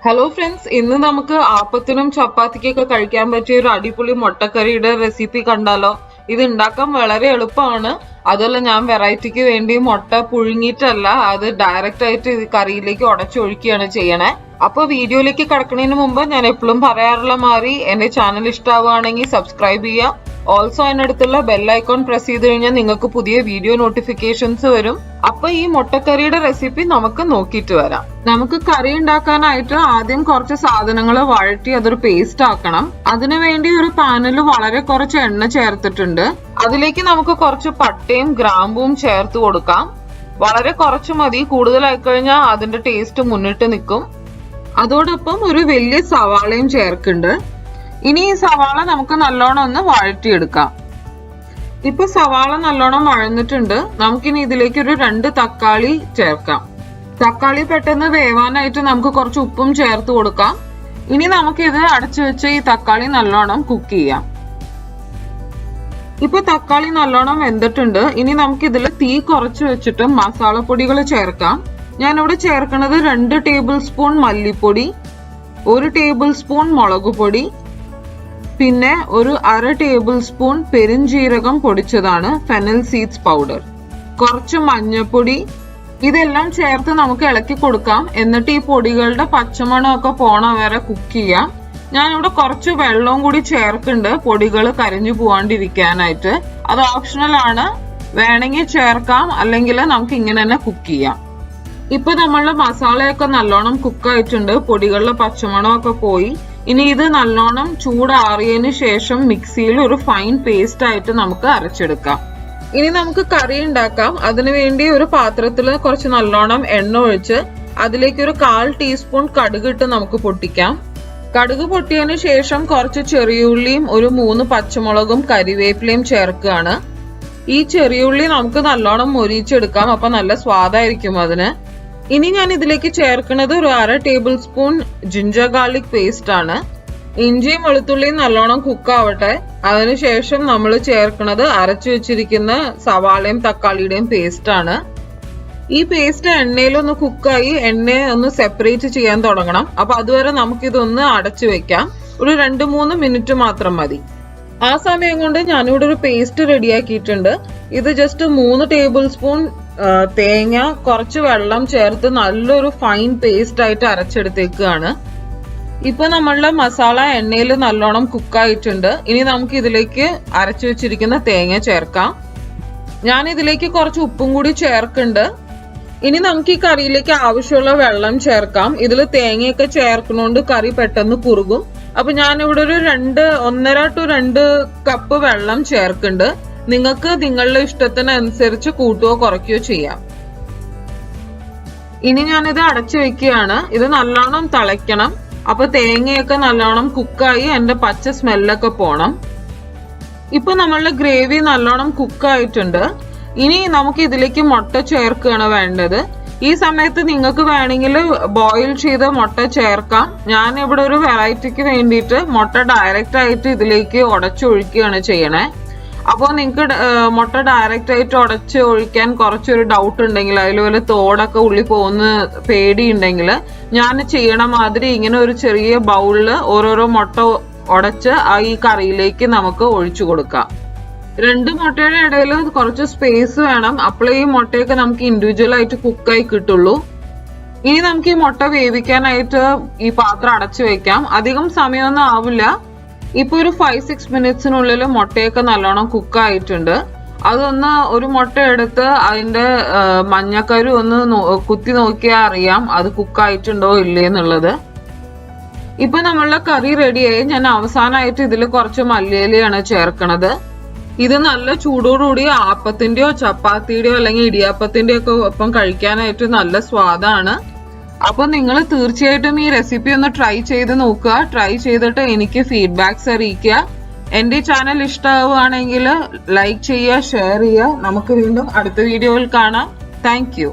Hello friends, ഇന്ന് നമുക്ക് ആപ്പത്തിനും ചപ്പാത്തിക്കൊക്കെ കഴിക്കാൻ പറ്റിയ ഒരു അടിപൊളി മുട്ടക്കറിയുടെ റെസിപ്പി കണ്ടാലോ. ഇത് ഉണ്ടാക്കാൻ വളരെ എളുപ്പമാണ്. അതല്ല, ഞാൻ വെറൈറ്റിക്ക് വേണ്ടി മുട്ട പുഴുങ്ങിയിട്ടല്ല, അത് ഡയറക്റ്റ് ആയിട്ട് കറിയിലേക്ക് ഉടച്ചൊഴിക്കുകയാണ് ചെയ്യണേ. അപ്പൊ വീഡിയോയിലേക്ക് കടക്കുന്നതിന് മുമ്പ് ഞാൻ എപ്പോഴും പറയാറുള്ള മാതിരി എന്റെ ചാനൽ ഇഷ്ടമാവുകയാണെങ്കിൽ സബ്സ്ക്രൈബ് ചെയ്യുക. ഓൾസോ അതിനടുത്തുള്ള ബെല്ലൈക്കോൺ പ്രസ് ചെയ്ത് കഴിഞ്ഞാൽ നിങ്ങൾക്ക് പുതിയ വീഡിയോ നോട്ടിഫിക്കേഷൻസ് വരും. അപ്പൊ ഈ മുട്ടക്കറിയുടെ റെസിപ്പി നമുക്ക് നോക്കിയിട്ട് വരാം. നമുക്ക് കറി ഉണ്ടാക്കാനായിട്ട് ആദ്യം കുറച്ച് സാധനങ്ങൾ വഴറ്റി അതൊരു പേസ്റ്റ് ആക്കണം. അതിനുവേണ്ടി ഒരു പാനിൽ വളരെ കുറച്ച് എണ്ണ ചേർത്തിട്ടുണ്ട്. അതിലേക്ക് നമുക്ക് കുറച്ച് പട്ടയും ഗ്രാമ്പും ചേർത്ത് കൊടുക്കാം. വളരെ കുറച്ച് മതി, കൂടുതലായി കഴിഞ്ഞാൽ അതിന്റെ ടേസ്റ്റ് മുന്നിട്ട് നിൽക്കും. അതോടൊപ്പം ഒരു വലിയ സവാളയും ചേർക്കുന്നുണ്ട്. ഇനി ഈ സവാള നമുക്ക് നല്ലോണം ഒന്ന് വഴറ്റിയെടുക്കാം. ഇപ്പൊ സവാള നല്ലോണം വഴന്നിട്ടുണ്ട്. നമുക്കിനി ഇതിലേക്ക് ഒരു 2 തക്കാളി ചേർക്കാം. തക്കാളി പെട്ടെന്ന് വേവാനായിട്ട് നമുക്ക് കുറച്ച് ഉപ്പും ചേർത്ത് കൊടുക്കാം. ഇനി നമുക്കിത് അടച്ചു വെച്ച് ഈ തക്കാളി നല്ലോണം കുക്ക് ചെയ്യാം. ഇപ്പൊ തക്കാളി നല്ലോണം വെന്തിട്ടുണ്ട്. ഇനി നമുക്ക് ഇതിൽ തീ കുറച്ച് വെച്ചിട്ട് മസാലപ്പൊടികൾ ചേർക്കാം. ഞാനിവിടെ ചേർക്കുന്നത് 2 ടേബിൾ സ്പൂൺ മല്ലിപ്പൊടി, 1 ടേബിൾ സ്പൂൺ മുളക് പൊടി, പിന്നെ ഒരു 1/2 ടേബിൾ സ്പൂൺ പെരുംജീരകം പൊടിച്ചതാണ്, ഫെനൽ സീഡ്സ് പൗഡർ, കുറച്ച് മഞ്ഞൾപ്പൊടി. ഇതെല്ലാം ചേർത്ത് നമുക്ക് ഇളക്കി കൊടുക്കാം. എന്നിട്ട് ഈ പൊടികളുടെ പച്ചമണമൊക്കെ പോണ വരെ കുക്ക് ചെയ്യാം. ഞാനിവിടെ കുറച്ച് വെള്ളവും കൂടി ചേർക്കുന്നുണ്ട്, പൊടികൾ കരിഞ്ഞു പോവാണ്ടിരിക്കാനായിട്ട്. അത് ഓപ്ഷണൽ ആണ്, വേണമെങ്കിൽ ചേർക്കാം, അല്ലെങ്കിൽ നമുക്ക് ഇങ്ങനെ തന്നെ കുക്ക് ചെയ്യാം. ഇപ്പൊ നമ്മളുടെ മസാലയൊക്കെ നല്ലോണം കുക്കായിട്ടുണ്ട്, പൊടികളുടെ പച്ചമണമൊക്കെ പോയി. ഇനി ഇത് നല്ലോണം ചൂടാറിയതിന് ശേഷം മിക്സിയിൽ ഒരു ഫൈൻ പേസ്റ്റ് ആയിട്ട് നമുക്ക് അരച്ചെടുക്കാം. ഇനി നമുക്ക് കറി ഉണ്ടാക്കാം. അതിനുവേണ്ടി ഒരു പാത്രത്തിൽ കുറച്ച് നല്ലോണം എണ്ണ ഒഴിച്ച് അതിലേക്ക് ഒരു 1/4 ടീസ്പൂൺ കടുക് ഇട്ട് നമുക്ക് പൊട്ടിക്കാം. കടുക് പൊട്ടിയതിന് ശേഷം കുറച്ച് ചെറിയുള്ളിയും ഒരു 3 പച്ചമുളകും കരിവേപ്പിലയും ചേർക്കുകയാണ്. ഈ ചെറിയുള്ളി നമുക്ക് നല്ലോണം മൊരിച്ചെടുക്കാം, അപ്പൊ നല്ല സ്വാദായിരിക്കും അതിന്. ഇനി ഞാൻ ഇതിലേക്ക് ചേർക്കുന്നത് ഒരു 1/2 table spoon ginger garlic paste ആണ്. ഇഞ്ചിയും വെളുത്തുള്ളിയും നല്ലോണം കുക്കാവട്ടെ. അതിനുശേഷം നമ്മൾ ചേർക്കുന്നത് അരച്ചു വെച്ചിരിക്കുന്ന സവാളയും തക്കാളിയുടെയും പേസ്റ്റ് ആണ്. ഈ പേസ്റ്റ് എണ്ണയിലൊന്ന് കുക്കായി എണ്ണയെ ഒന്ന് സെപ്പറേറ്റ് ചെയ്യാൻ തുടങ്ങണം. അപ്പൊ അതുവരെ നമുക്കിതൊന്ന് അടച്ചു വെക്കാം. ഒരു 2-3 മിനിറ്റ് മാത്രം മതി. ആ സമയം കൊണ്ട് ഞാനിവിടെ ഒരു പേസ്റ്റ് റെഡിയാക്കിയിട്ടുണ്ട്. ഇത് ജസ്റ്റ് 3 ടേബിൾ സ്പൂൺ തേങ്ങ കുറച്ച് വെള്ളം ചേർത്ത് നല്ലൊരു ഫൈൻ പേസ്റ്റ് ആയിട്ട് അരച്ചെടുത്തേക്കാണ്. ഇപ്പൊ നമ്മളുടെ മസാല എണ്ണയിൽ നല്ലോണം കുക്കായിട്ടുണ്ട്. ഇനി നമുക്ക് ഇതിലേക്ക് അരച്ചു വെച്ചിരിക്കുന്ന തേങ്ങ ചേർക്കാം. ഞാൻ ഇതിലേക്ക് കുറച്ച് ഉപ്പും കൂടി ചേർക്കുന്നുണ്ട്. ഇനി നമുക്ക് ഈ കറിയിലേക്ക് ആവശ്യമുള്ള വെള്ളം ചേർക്കാം. ഇതിൽ തേങ്ങയൊക്കെ ചേർക്കുന്നോണ്ട് കറി പെട്ടെന്ന് കുറുകും. അപ്പൊ ഞാനിവിടെ ഒരു 1.5 to 2 കപ്പ് വെള്ളം ചേർക്കുന്നുണ്ട്. നിങ്ങൾക്ക് നിങ്ങളുടെ ഇഷ്ടത്തിനനുസരിച്ച് കൂട്ടുകയോ കുറയ്ക്കുകയോ ചെയ്യാം. ഇനി ഞാനിത് അടച്ചു വെക്കുകയാണ്. ഇത് നല്ലോണം തിളയ്ക്കണം. അപ്പൊ തേങ്ങയൊക്കെ നല്ലോണം കുക്കായി എന്റെ പച്ച സ്മെല്ലൊക്കെ പോണം. ഇപ്പൊ നമ്മളുടെ ഗ്രേവി നല്ലോണം കുക്കായിട്ടുണ്ട്. ഇനി നമുക്ക് ഇതിലേക്ക് മുട്ട ചേർക്കുകയാണ് വേണ്ടത്. ഈ സമയത്ത് നിങ്ങൾക്ക് വേണമെങ്കിൽ ബോയിൽ ചെയ്ത മുട്ട ചേർക്കാം. ഞാൻ ഇവിടെ ഒരു വെറൈറ്റിക്ക് വേണ്ടിയിട്ട് മുട്ട ഡയറക്റ്റ് ആയിട്ട് ഇതിലേക്ക് ഉടച്ചൊഴിക്കുകയാണ് ചെയ്യണേ. അപ്പോൾ നിങ്ങൾക്ക് മുട്ട ഡയറക്റ്റ് ആയിട്ട് ഉടച്ച് ഒഴിക്കാൻ കുറച്ചൊരു ഡൗട്ട് ഉണ്ടെങ്കിൽ, അതിൽ വല്ല തോടൊക്കെ ഉള്ളി പോകുന്ന പേടിയുണ്ടെങ്കിൽ, ഞാൻ ചെയ്യണ മാതിരി ഇങ്ങനെ ഒരു ചെറിയ ബൗളിൽ ഓരോരോ മുട്ട ഉടച്ച് ഈ കറിയിലേക്ക് നമുക്ക് ഒഴിച്ചു കൊടുക്കാം. 2 മുട്ടയുടെ ഇടയിൽ കുറച്ച് സ്പേസ് വേണം, അപ്പോഴേ ഈ മുട്ടയൊക്കെ നമുക്ക് ഇൻഡിവിജ്വൽ ആയിട്ട് കുക്കായി കിട്ടുള്ളൂ. ഇനി നമുക്ക് ഈ മുട്ട വേവിക്കാനായിട്ട് ഈ പാത്രം അടച്ചു വെക്കാം. അധികം സമയമൊന്നും ആവില്ല. ഇപ്പൊ ഒരു 5-6 മിനിറ്റ്സിനുള്ളിൽ മുട്ടയൊക്കെ നല്ലോണം കുക്കായിട്ടുണ്ട്. അതൊന്ന് ഒരു മുട്ട എടുത്ത് അതിന്റെ മഞ്ഞക്കരു ഒന്ന് കുത്തി നോക്കിയാൽ അറിയാം അത് കുക്കായിട്ടുണ്ടോ ഇല്ലേ എന്നുള്ളത്. ഇപ്പൊ നമ്മളുടെ കറി റെഡിയായി. ഞാൻ അവസാനമായിട്ട് ഇതിൽ കുറച്ച് മല്ലിയിലയാണ് ചേർക്കണത്. ഇത് നല്ല ചൂടോടുകൂടി ആപ്പത്തിന്റെയോ ചപ്പാത്തിയുടെയോ അല്ലെങ്കിൽ ഇടിയാപ്പത്തിന്റെയോ ഒക്കെ ഒപ്പം കഴിക്കാനായിട്ട് നല്ല സ്വാദാണ്. അപ്പൊ നിങ്ങൾ തീർച്ചയായിട്ടും ഈ റെസിപ്പി ഒന്ന് ട്രൈ ചെയ്ത് നോക്കുക. ട്രൈ ചെയ്തിട്ട് എനിക്ക് ഫീഡ്ബാക്ക്സ് അറിയിക്കുക. എന്റെ ചാനൽ ഇഷ്ടമാവുകയാണെങ്കിൽ ലൈക്ക് ചെയ്യുക, ഷെയർ ചെയ്യുക. നമുക്ക് വീണ്ടും അടുത്ത വീഡിയോയിൽ കാണാം. Thank you.